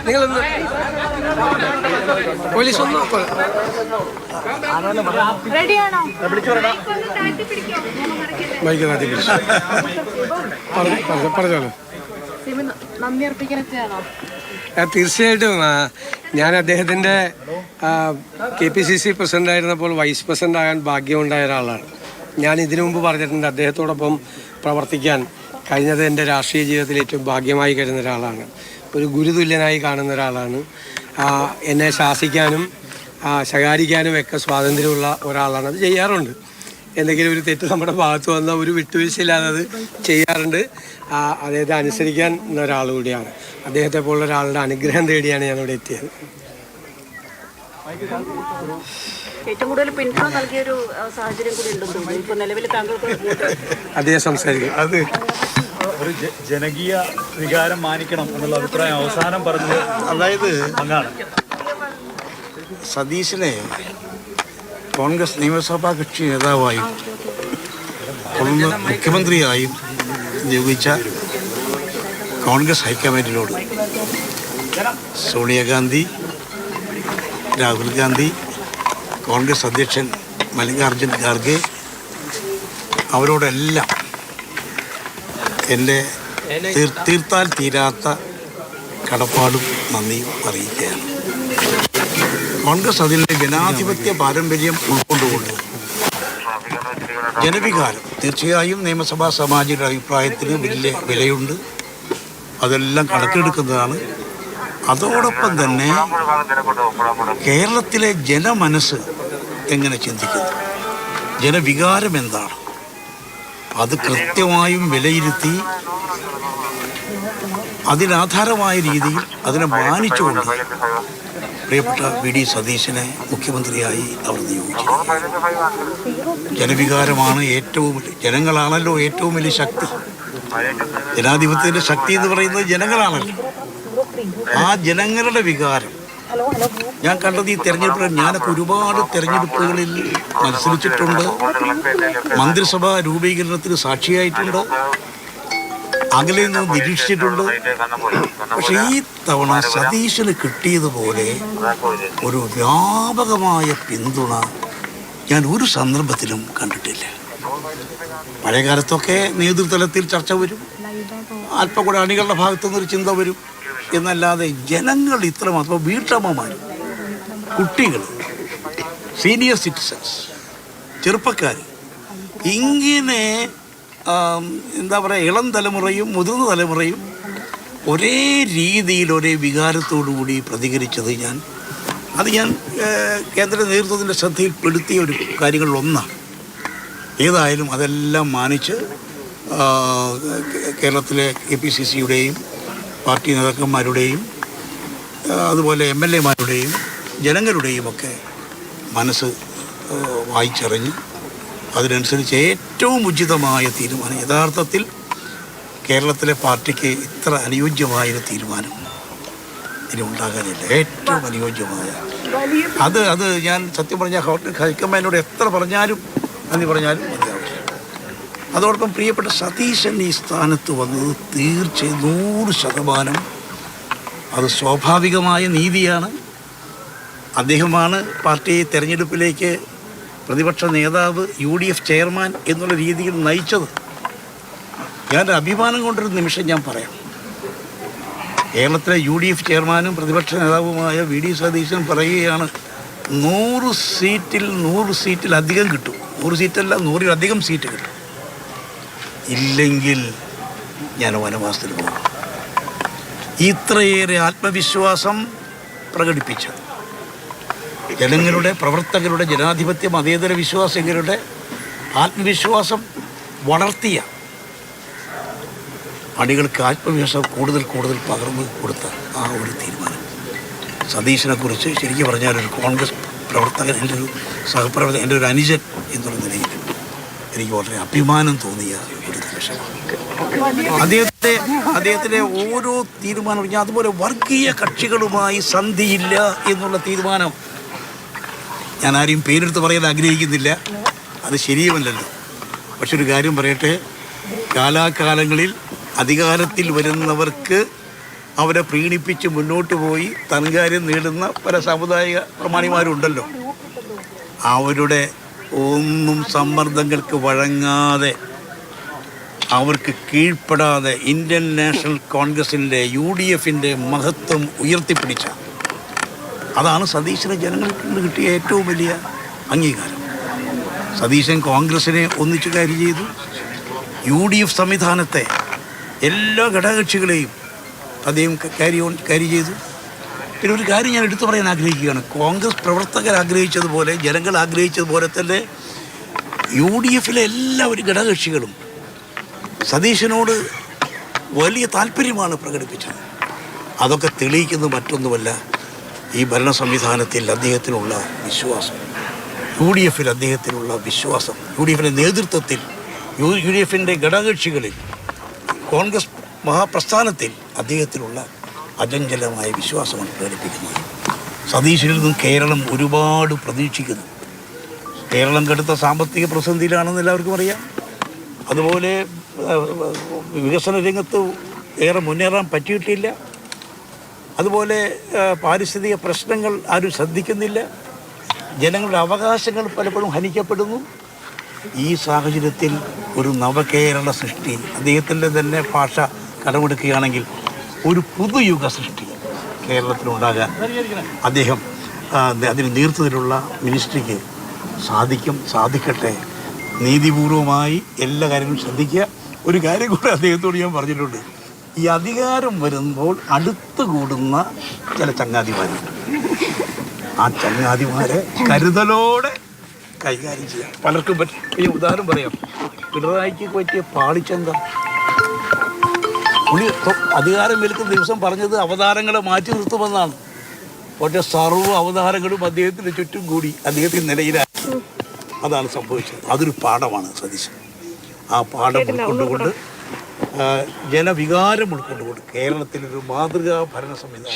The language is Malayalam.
നിങ്ങളൊന്ന് പോലീസ് ഒന്ന് ബൈക്ക് നാട്ടി പിടിച്ചു പറഞ്ഞോളൂ. തീർച്ചയായിട്ടും ഞാൻ അദ്ദേഹത്തിൻ്റെ KPCC പ്രസിഡൻ്റായിരുന്നപ്പോൾ വൈസ് പ്രസിഡൻ്റ് ആകാൻ ഭാഗ്യമുണ്ടായ ഒരാളാണ്. ഞാൻ ഇതിനു മുമ്പ് പറഞ്ഞിട്ടുണ്ട്, അദ്ദേഹത്തോടൊപ്പം പ്രവർത്തിക്കാൻ കഴിഞ്ഞത് എൻ്റെ രാഷ്ട്രീയ ജീവിതത്തിൽ ഏറ്റവും ഭാഗ്യമായി കരുതുന്ന ഒരാളാണ്. ഒരു ഗുരുതുല്യനായി കാണുന്ന ഒരാളാണ്. എന്നെ ശാസിക്കാനും ശകാരിക്കാനും ഒക്കെ സ്വാതന്ത്ര്യമുള്ള ഒരാളാണ്. അത് ചെയ്യാറുണ്ട്. എന്തെങ്കിലും ഒരു തെറ്റ് നമ്മുടെ ഭാഗത്ത് വന്ന ഒരു വിട്ടുവീഴ്ചയില്ലാതെ അത് ചെയ്യാറുണ്ട്. അദ്ദേഹത്തെ അനുസരിക്കാൻ ഒരാൾ കൂടിയാണ്. അദ്ദേഹത്തെ പോലുള്ള ഒരാളുടെ അനുഗ്രഹം തേടിയാണ് ഞാനിവിടെ എത്തിയത്. ഏറ്റവും കൂടുതൽ പിന്തുണ നൽകിയൊരു സാഹചര്യം കൂടി ഉണ്ടെന്ന് ഇപ്പോൾ നിലവിൽ താങ്കൾക്ക് അദ്ദേഹം സംസാരിക്കും. അത് ഒരു ജനകീയ വികാരം മാനിക്കണം എന്നുള്ള അഭിപ്രായം അവസാനം പറഞ്ഞത്. അതായത് അങ്ങാണ് സതീശനെ കോൺഗ്രസ് നിയമസഭാ കക്ഷി നേതാവായും തുടർന്ന് മുഖ്യമന്ത്രിയായും നിയോഗിച്ച കോൺഗ്രസ് ഹൈക്കമാൻഡിനോട് സോണിയാഗാന്ധി, രാഹുൽ ഗാന്ധി, കോൺഗ്രസ് അധ്യക്ഷൻ മല്ലികാർജുൻ ഖാർഗെ അവരോടെല്ലാം എൻ്റെ തീർത്താൽ തീരാത്ത കടപ്പാടും നന്ദിയും അറിയിക്കുകയാണ്. കോൺഗ്രസ് അതിൻ്റെ ജനാധിപത്യ പാരമ്പര്യം ഉൾക്കൊണ്ടുകൊണ്ട് ജനവികാരം തീർച്ചയായും നിയമസഭാ സമാജിയുടെ അഭിപ്രായത്തിന് വലിയ വിലയുണ്ട്. അതെല്ലാം കണക്കെടുക്കുന്നതാണ്. അതോടൊപ്പം തന്നെ കേരളത്തിലെ ജനമനസ്സ് എങ്ങനെ ചിന്തിക്കുന്നു, ജനവികാരം എന്താണ്, അത് കൃത്യമായും വിലയിരുത്തി അതിനാധാരമായ രീതിയിൽ അതിനെ മാനിച്ചുകൊണ്ട് പ്രിയപ്പെട്ട VD സതീശനെ മുഖ്യമന്ത്രിയായി അവർ നിയോഗിച്ചിരിക്കുന്നു. ജനവികാരമാണ് ഏറ്റവും ജനങ്ങളാണല്ലോ ഏറ്റവും വലിയ ശക്തി. ജനാധിപത്യത്തിൻ്റെ ശക്തി എന്ന് പറയുന്നത് ജനങ്ങളാണല്ലോ. ആ ജനങ്ങളുടെ വികാരം ഞാൻ കണ്ടത് ഈ തെരഞ്ഞെടുപ്പിൽ. ഞാനൊക്കെ ഒരുപാട് തെരഞ്ഞെടുപ്പുകളിൽ മത്സരിച്ചിട്ടുണ്ട്, മന്ത്രിസഭാ രൂപീകരണത്തിന് സാക്ഷിയായിട്ടുണ്ട്, അകലെ നിന്ന് നിരീക്ഷിച്ചിട്ടുണ്ട്. പക്ഷെ ഈ തവണ സതീശന് കിട്ടിയതുപോലെ ഒരു വ്യാപകമായ പിന്തുണ ഞാൻ ഒരു സന്ദർഭത്തിലും കണ്ടിട്ടില്ല. പഴയ കാലത്തൊക്കെ നേതൃതലത്തിൽ ചർച്ച വരും, അല്പം കൂടെ അണികളുടെ ഭാഗത്തുനിന്നൊരു ചിന്ത വരും എന്നല്ലാതെ ജനങ്ങൾ ഇത്രമാത്രം, വീട്ടമ്മമാർ, കുട്ടികൾ, സീനിയർ സിറ്റിസൺസ്, ചെറുപ്പക്കാർ, ഇങ്ങനെ എന്താ പറയുക, ഇളം തലമുറയും മുതിർന്ന തലമുറയും ഒരേ രീതിയിൽ ഒരേ വികാരത്തോടു കൂടി പ്രതികരിച്ചത് ഞാൻ കേന്ദ്ര നേതൃത്വത്തിൻ്റെ ശ്രദ്ധയിൽപ്പെടുത്തിയ ഒരു കാര്യങ്ങളിലൊന്നാണ്. ഏതായാലും അതെല്ലാം മാനിച്ച് കേരളത്തിലെ KPCCയുടെയും പാർട്ടി നേതാക്കന്മാരുടെയും അതുപോലെ MLAമാരുടെയും ജനങ്ങളുടെയും ഒക്കെ മനസ്സ് വായിച്ചറിഞ്ഞ് അതിനനുസരിച്ച് ഏറ്റവും ഉചിതമായ തീരുമാനം, യഥാർത്ഥത്തിൽ കേരളത്തിലെ പാർട്ടിക്ക് ഇത്ര അനുയോജ്യമായൊരു തീരുമാനം ഇനി ഉണ്ടാകാനില്ല. ഏറ്റവും അനുയോജ്യമായ അത് ഞാൻ സത്യം പറഞ്ഞാൽ ഹൈക്കമാൻഡിനോട് എത്ര പറഞ്ഞാലും നന്ദി പറഞ്ഞാലും മതിയാവില്ല. അതോടൊപ്പം പ്രിയപ്പെട്ട സതീശൻ ഈ സ്ഥാനത്ത് വന്നത് തീർച്ചയായും 100% അത് സ്വാഭാവികമായ നീതിയാണ്. അദ്ദേഹമാണ് പാർട്ടിയെ തെരഞ്ഞെടുപ്പിലേക്ക് പ്രതിപക്ഷ നേതാവ്, UDF ചെയർമാൻ എന്നുള്ള രീതിയിൽ നയിച്ചത്. ഞാൻ അഭിമാനം കൊണ്ടൊരു നിമിഷം ഞാൻ പറയാം. കേരളത്തിലെ UDF ചെയർമാനും പ്രതിപക്ഷ നേതാവുമായ VD സതീശൻ പറയുകയാണ്, 100 സീറ്റിൽ അധികം കിട്ടും. 100 സീറ്റല്ല, 100-ലധികം സീറ്റ് കിട്ടും. ഇല്ലെങ്കിൽ ഞാൻ വനവാസത്തിൽ പോകും. ഇത്രയേറെ ആത്മവിശ്വാസം പ്രകടിപ്പിച്ച ജനങ്ങളുടെ, പ്രവർത്തകരുടെ, ജനാധിപത്യ മതേതര വിശ്വാസികളുടെ ആത്മവിശ്വാസം വളർത്തിയ അണികൾക്ക് ആത്മവിശ്വാസം കൂടുതൽ പകർന്നു കൊടുത്ത ആ ഒരു തീരുമാനം സതീശനെക്കുറിച്ച് ശരിക്കും പറഞ്ഞാൽ ഒരു കോൺഗ്രസ് പ്രവർത്തകൻ, എൻ്റെ ഒരു സഹപ്രവർത്തകൻ, എൻ്റെ ഒരു അനുജൻ എന്നുള്ള നിലയിൽ എനിക്ക് വളരെ അഭിമാനം തോന്നിയ ഒരു നിമിഷമാണ്. അദ്ദേഹത്തിൻ്റെ ഓരോ തീരുമാനം, ഞാൻ അതുപോലെ വർഗീയ കക്ഷികളുമായി സന്ധിയില്ല എന്നുള്ള തീരുമാനം, ഞാൻ ആരെയും പേരെടുത്ത് പറയാൻ ആഗ്രഹിക്കുന്നില്ല, അത് ശരിയുമല്ലല്ലോ. പക്ഷെ ഒരു കാര്യം പറയട്ടെ, കാലാകാലങ്ങളിൽ അധികാരത്തിൽ വരുന്നവർക്ക് അവരെ പ്രീണിപ്പിച്ച് മുന്നോട്ട് പോയി തൻകാര്യം നേടുന്ന പല സാമുദായിക പ്രമാണിമാരുണ്ടല്ലോ. അവരുടെ ഒന്നും സമ്മർദ്ദങ്ങൾക്ക് വഴങ്ങാതെ അവർക്ക് കീഴ്പ്പെടാതെ ഇന്ത്യൻ നാഷണൽ കോൺഗ്രസിൻ്റെ UDFൻ്റെ മഹത്വം ഉയർത്തിപ്പിടിച്ച അതാണ് സതീശന് ജനങ്ങൾക്ക് കിട്ടിയ ഏറ്റവും വലിയ അംഗീകാരം. സതീശൻ കോൺഗ്രസിനെ ഒന്നിച്ചു കാര്യം ചെയ്തു. UDF സംവിധാനത്തെ എല്ലാ ഘടകകക്ഷികളെയും അദ്ദേഹം കാര്യം ചെയ്തു. പിന്നെ ഒരു കാര്യം ഞാൻ എടുത്തു പറയാൻ ആഗ്രഹിക്കുകയാണ്. കോൺഗ്രസ് പ്രവർത്തകർ ആഗ്രഹിച്ചതുപോലെ ജനങ്ങൾ ആഗ്രഹിച്ചതുപോലെ തന്നെ UDFലെ എല്ലാവരും ഘടകകക്ഷികളും സതീശനോട് വലിയ താല്പര്യമാണ് പ്രകടിപ്പിച്ചത്. അതൊക്കെ തെളിയിക്കുന്നത് മറ്റൊന്നുമല്ല, ഈ ഭരണ സംവിധാനത്തിൽ അദ്ദേഹത്തിനുള്ള വിശ്വാസം, UDFൽ അദ്ദേഹത്തിനുള്ള വിശ്വാസം, UDFിൻ്റെ നേതൃത്വത്തിൽ, UDFിൻ്റെ ഘടകകക്ഷികളിൽ, കോൺഗ്രസ് മഹാപ്രസ്ഥാനത്തിൽ അദ്ദേഹത്തിനുള്ള അചഞ്ചലമായ വിശ്വാസമാണ് പ്രകടിപ്പിക്കുന്നത്. സതീശനിൽ നിന്നും കേരളം ഒരുപാട് പ്രതീക്ഷിക്കുന്നു. കേരളം കടുത്ത സാമ്പത്തിക പ്രതിസന്ധിയിലാണെന്ന് എല്ലാവർക്കും അറിയാം. അതുപോലെ വികസന രംഗത്ത് ഏറെ മുന്നേറാൻ പറ്റിയിട്ടില്ല. അതുപോലെ പാരിസ്ഥിതിക പ്രശ്നങ്ങൾ ആരും ശ്രദ്ധിക്കുന്നില്ല. ജനങ്ങളുടെ അവകാശങ്ങൾ പലപ്പോഴും ഹനിക്കപ്പെടുന്നു. ഈ സാഹചര്യത്തിൽ ഒരു നവകേരള സൃഷ്ടി, അദ്ദേഹത്തിൻ്റെ തന്നെ ഭാഷ കടമെടുക്കുകയാണെങ്കിൽ ഒരു പുതുയുഗ സൃഷ്ടി കേരളത്തിലുണ്ടാകാൻ അദ്ദേഹം അതിന് നേതൃത്വത്തിലുള്ള മിനിസ്ട്രിക്ക് സാധിക്കട്ടെ. നീതിപൂർവമായി എല്ലാ കാര്യങ്ങളും ശ്രദ്ധിക്കുക. ഒരു കാര്യം കൂടെ അദ്ദേഹത്തോട് ഞാൻ പറഞ്ഞിട്ടുണ്ട്. ഈ അധികാരം വരുമ്പോൾ അടുത്ത് കൂടുന്ന ചില ചങ്ങാതിമാരുണ്ട്. ആ ചങ്ങാതിമാരെ കരുതലോടെ കൈകാര്യം ചെയ്യാം. പലർക്കും പറ്റും. ഈ ഉദാഹരണം പറയാം. പിണറായിക്ക് പറ്റിയ പാളിച്ചെന്താ? പുള്ളി അധികാരം ഏൽക്കുന്ന ദിവസം പറഞ്ഞത് അവതാരങ്ങളെ മാറ്റി നിർത്തുമെന്നാണ്. പക്ഷേ സർവ്വ അവതാരങ്ങളും അദ്ദേഹത്തിന് ചുറ്റും കൂടി അദ്ദേഹത്തിന് നിലയിലായി. അതാണ് സംഭവിച്ചത്. അതൊരു പാഠമാണ് സതീശൻ. ആ പാഠം ഉൾക്കൊണ്ടുകൊണ്ട് ജനവികാരം ഉൾക്കൊണ്ടുകൊണ്ട് കേരളത്തിലൊരു മാതൃകാ ഭരണ സംവിധാനം